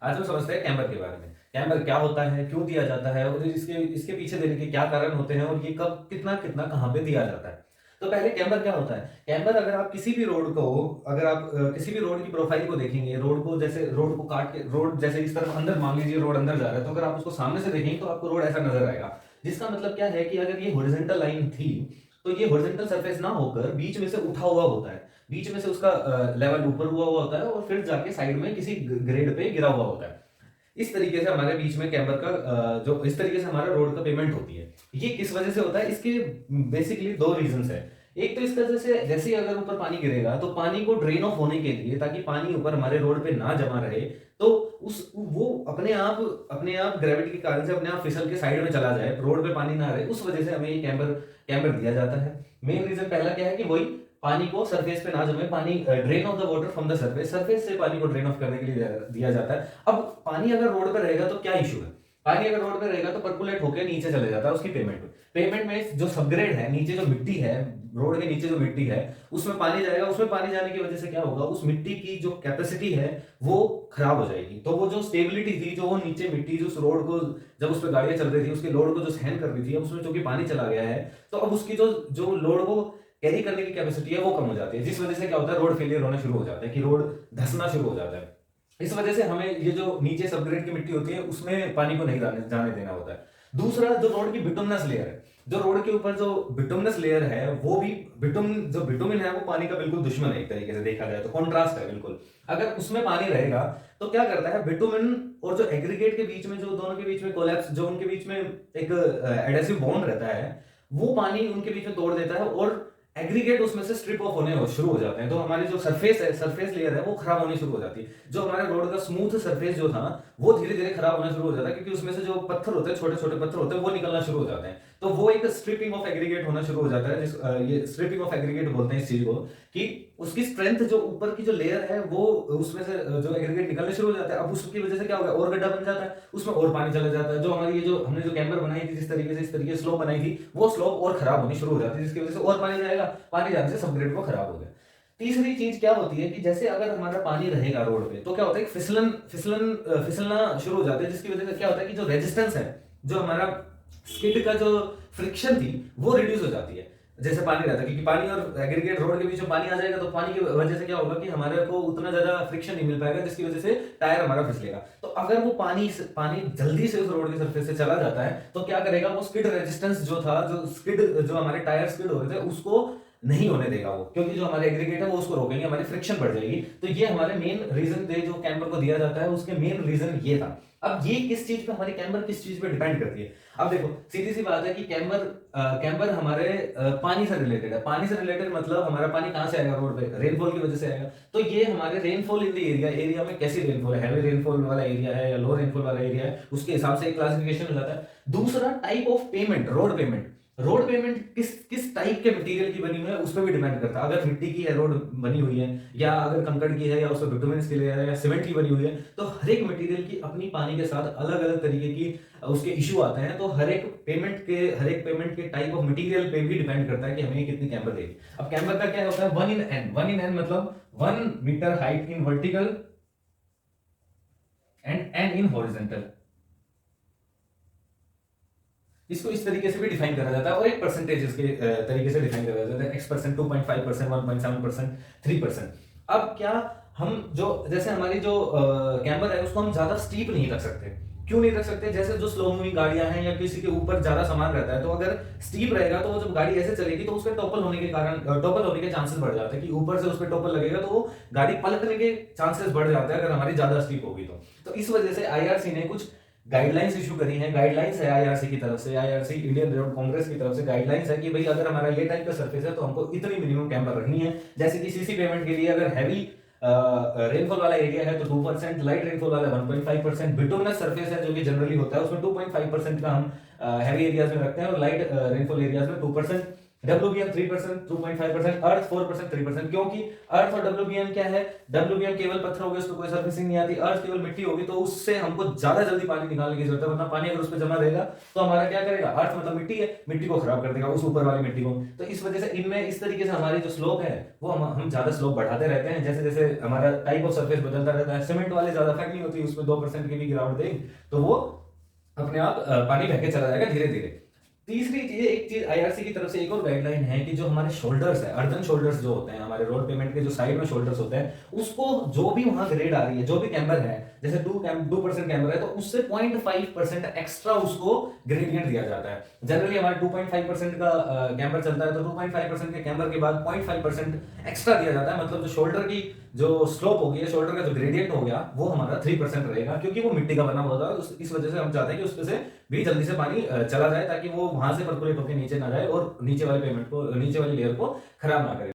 आज हम समझते हैं कैम्बर के बारे में। कैम्बर क्या होता है, क्यों दिया जाता है और इसके इसके पीछे देने के क्या कारण होते हैं और ये कब कितना कितना कहाँ पे दिया जाता है। तो पहले कैम्बर क्या होता है? कैम्बर अगर आप किसी भी रोड को अगर आप किसी भी रोड की प्रोफाइल को देखेंगे, रोड को जैसे रोड को काट के रोड जैसे इस तरफ अंदर मान लीजिए रोड अंदर जा रहा है, तो अगर आप उसको सामने से देखेंगे तो आपको रोड ऐसा नजर आएगा। जिसका मतलब क्या है कि अगर ये हॉरिजॉन्टल लाइन थी तो ये हॉरिजॉन्टल सरफेस ना होकर बीच में से उठा हुआ होता है। बीच में से उसका लेवल ऊपर हुआ हुआ होता है और फिर जाके साइड में किसी ग्रेड पे गिरा हुआ होता है। इस तरीके से हमारे बीच में कैम्बर का जो इस तरीके से हमारा रोड का पेमेंट होती है। ये किस वजह से होता है? इसके बेसिकली दो रीजंस है। एक तो इसका जैसे जैसे ही अगर ऊपर पानी गिरेगा तो पानी को ड्रेन ऑफ होने के लिए, ताकि पानी ऊपर हमारे रोड पे ना जमा रहे, तो उस वो अपने आप ग्रेविटी के कारण से अपने आप फिसल के साइड में चला जाए, रोड पे पानी ना रहे, उस वजह से हमें ये कैम्बर कैम्बर दिया जाता है। मेन रीजन पहला क्या है कि वही पानी को सरफेस पे ना जमे, पानी drain of the water from the surface, surface से पानी को ड्रेन ऑफ करने के लिए दिया जाता है। अब पानी अगर रोड पे रहेगा तो क्या इशू है? पानी अगर रोड पे रहेगा तो परकुलेट होकर नीचे चले जाता है उसकी पेमेंट में जो सबग्रेड है, नीचे जो मिट्टी है, रोड के नीचे जो मिट्टी है उसमें पानी जाएगा। उसमें पानी जाने की वजह से क्या होगा, उस मिट्टी की जो कैपेसिटी है वो खराब हो जाएगी। तो वो जो स्टेबिलिटी थी, जो वो नीचे मिट्टी जो उस रोड को जब उस पर गाड़ियां चल रही थी उसके लोड को जो सहन कर रही थी, अब उसमें चूंकि पानी चला गया है तो अब उसकी जो जो लोड को कैरी करने की कैपेसिटी है वो कम हो जाती है। जिस वजह से क्या होता है, रोड फेलियर होना शुरू हो जाता है, कि रोड धंसना शुरू हो जाता है। इस वजह से हमें ये जो नीचे सबग्रेड की मिट्टी होती है उसमें पानी को नहीं जाने देना होता है। दूसरा, जो रोड की बिटुमिनस लेयर है, जो रोड के ऊपर जो बिटुमिनस लेयर है, वो भी बिटुमिन है वो पानी का बिल्कुल दुश्मन है। एक तरीके से देखा जाए तो कॉन्ट्रास्ट है बिल्कुल। अगर उसमें पानी रहेगा तो क्या करता है, बिटुमिन और जो एग्रीगेट के बीच में, जो दोनों के बीच में कोलैप्स, जो उनके बीच में एक एडेसिव बॉन्ड रहता है, वो पानी उनके बीच में तोड़ देता है और एग्रीगेट उसमें से स्ट्रिप ऑफ होने शुरू हो जाते हैं। तो हमारी जो सरफेस लेयर है वो खराब होनी शुरू हो जाती है। जो हमारे रोड का स्मूथ सरफेस जो था वो धीरे धीरे खराब होना शुरू हो जाता है, क्योंकि उसमें से जो पत्थर होते हैं, छोटे छोटे पत्थर होते हैं, वो निकलना शुरू हो जाते हैं। तो वो एक स्ट्रिपिंग ऑफ एग्रीगेट होना शुरू हो जाता है, ये स्ट्रिपिंग ऑफ एग्रीगेट बोलते हैं इस चीज को, कि उसकी स्ट्रेंथ जो ऊपर की जो लेयर है वो उसमें से जो एग्रीगेट निकलने शुरू हो जाता है। अब उसकी वजह से क्या होगा, और गड्ढा बन जाता है, उसमें और पानी चला जाता है। जो हमारी ये जो हमने जो कैम्बर बनाई थी, जिस तरीके से इस तरीके से स्लोप बनाई थी, वो स्लोप और खराब होनी शुरू हो जाती है, जिसकी वजह से और पानी जाएगा, पानी जाने से सबग्रेड को खराब हो गया। तीसरी चीज क्या होती है कि जैसे अगर हमारा पानी रहेगा रोड पे तो क्या होता है, फिसलना शुरू हो जाता है, जिसकी वजह से क्या होता है कि जो रेजिस्टेंस है, जो हमारा स्किड का जो फ्रिक्शन थी वो रिड्यूस हो जाती है जैसे पानी रहता है। क्योंकि पानी और एग्रीगेट रोड के बीच में पानी आ जाएगा तो पानी की वजह से क्या होगा कि हमारे को उतना ज्यादा फ्रिक्शन नहीं मिल पाएगा, जिसकी वजह से टायर हमारा फिसलेगा। तो अगर वो पानी जल्दी से उस रोड की सरफेस से चला जाता है तो क्या करेगा, वो स्किड रेजिस्टेंस जो था, जो हमारे टायर स्किड हो रहे थे उसको नहीं होने देगा वो, क्योंकि जो हमारे एग्रीगेट है वो उसको रोकेंगे, हमारी फ्रिक्शन बढ़ जाएगी। तो ये हमारे मेन रीजन थे जो कैम्बर को दिया जाता है, उसके मेन रीजन ये था। अब ये किस चीज पे, हमारी कैम्बर किस चीज पे डिपेंड करती है? अब देखो, सीधी सी बात है कि कैम्बर हमारे पानी से रिलेटेड है। पानी से रिलेटेड मतलब हमारा पानी कहां से आएगा, रोड पे रेनफॉल की वजह से आएगा। तो ये हमारे रेनफॉल इन द एरिया में कैसी रेनफॉल है, हैवी रेनफॉल वाला एरिया है या लो रेनफॉल वाला एरिया है, उसके हिसाब से एक क्लासिफिकेशन हो जाता है। दूसरा, type of payment, road payment किस किस टाइप के मटेरियल की बनी हुई है उस पर भी डिपेंड करता है। अगर मिट्टी की है रोड बनी हुई है, या अगर कंकड़ की है, या उसमें बिटुमिन की लेयर है, या सीमेंट की बनी हुई है, तो हर एक मटेरियल की अपनी पानी के साथ अलग अलग तरीके की उसके इशू आते हैं। तो हर एक पेमेंट के टाइप ऑफ मटेरियल पे भी डिपेंड करता है कि हमें कितनी कैम्बर देगी। अब कैम्बर का क्या होता है, 1 in n मतलब 1 metre height in vertical and n in horizontal. इसको इस तरीके से भी डिफाइन करा जाता है और एक परसेंटेज इसके तरीके से डिफाइन करा जाता है, x%, 2.5%, 1.7%, 3%। अब क्या हम जो जैसे हमारी जो कैम्बर है उसको हम ज्यादा स्टीप नहीं रख सकते। क्यों नहीं रख सकते? जैसे जो स्लो मूविंग गाड़ियां हैं या किसी के ऊपर ज्यादा सामान रहता है, तो अगर स्टीप रहेगा तो वो जब गाड़ी ऐसे चलेगी तो उसके टॉपल होने के चांसेस बढ़ जाते हैं, कि ऊपर से उस पर टॉपल लगेगा तो वो गाड़ी पलटने के चांसेस बढ़ जाते हैं अगर हमारी ज्यादा स्टीप होगी तो इस वजह से आईआरसी ने कुछ गाइडलाइंस इशू करी है। गाइडलाइंस है आईआरसी की तरफ से, आईआरसी इंडियन रोड कांग्रेस की तरफ से गाइडलाइंस है कि भाई अगर हमारा ये टाइप का सरफेस है तो हमको इतनी मिनिमम कैम्बर रखनी है। जैसे कि सीसी पेमेंट के लिए अगर हैवी रेनफॉल वाला एरिया है तो 2%, लाइट रेनफॉल वाला 1.5%, बिटुमिनस सरफेस है जो कि जनरली होता है उसमें 2.5% का हम हैवी एरियाज में रखते हैं, और लाइट रेनफॉल एरियाज में 2% WBM 3%, 2.5%, अर्थ 4%, 3%। क्योंकि अर्थ और WBM क्या है, WBM केवल पत्थर हो गया, उसको कोई सर्विसिंग नहीं आती, अर्थ केवल मिट्टी होगी, तो उससे हमको ज्यादा जल्दी पानी निकालने की जरूरत है, वरना पानी अगर उस पर जमा रहेगा तो हमारा क्या करेगा, अर्थ मतलब मिट्टी है, मिट्टी को खराब कर देगा, उस ऊपर वाली मिट्टी को। तो इस वजह से इनमें इस तरीके से हमारी जो स्लोप है वो हम ज्यादा स्लोप बढ़ाते रहते हैं, जैसे जैसे हमारा टाइप ऑफ सरफेस बदलता रहता है। सीमेंट वाले ज्यादा इफेक्ट नहीं होती, उसमें 2% की भी गिरावट देंगे तो वो अपने आप पानी बह के चला जाएगा धीरे धीरे। तीसरी चीज, एक चीज आईआरसी की तरफ से एक और गाइडलाइन है कि जो हमारे शोल्डर्स है, अर्दन शोल्डर्स जो होते हैं हमारे रोड पेमेंट के जो साइड में शोल्डर्स होते हैं, उसको जो भी वहां ग्रेड आ रही है, जो भी कैम्बर है, जैसे 2% कैम्बर है तो उससे 0.5% एक्स्ट्रा उसको ग्रेडियंट दिया जाता है। जनरली हमारे 2.5% का कैम्बर चलता है, तो 2.5% के कैम्बर के बाद 0.5% एक्स्ट्रा दिया जाता है, मतलब जो शोल्डर की जो स्लोप होगी, शोल्डर का जो ग्रेडियंट हो गया, वो हमारा 3% रहेगा, क्योंकि वो मिट्टी का बना होता है। इस वजह से हम चाहते हैं कि उसमें से भी जल्दी से पानी चला जाए, ताकि वो वहां से परकुलेट होकर नीचे ना जाए और नीचे वाले पेमेंट को, नीचे वाली लेयर को खराब ना करे।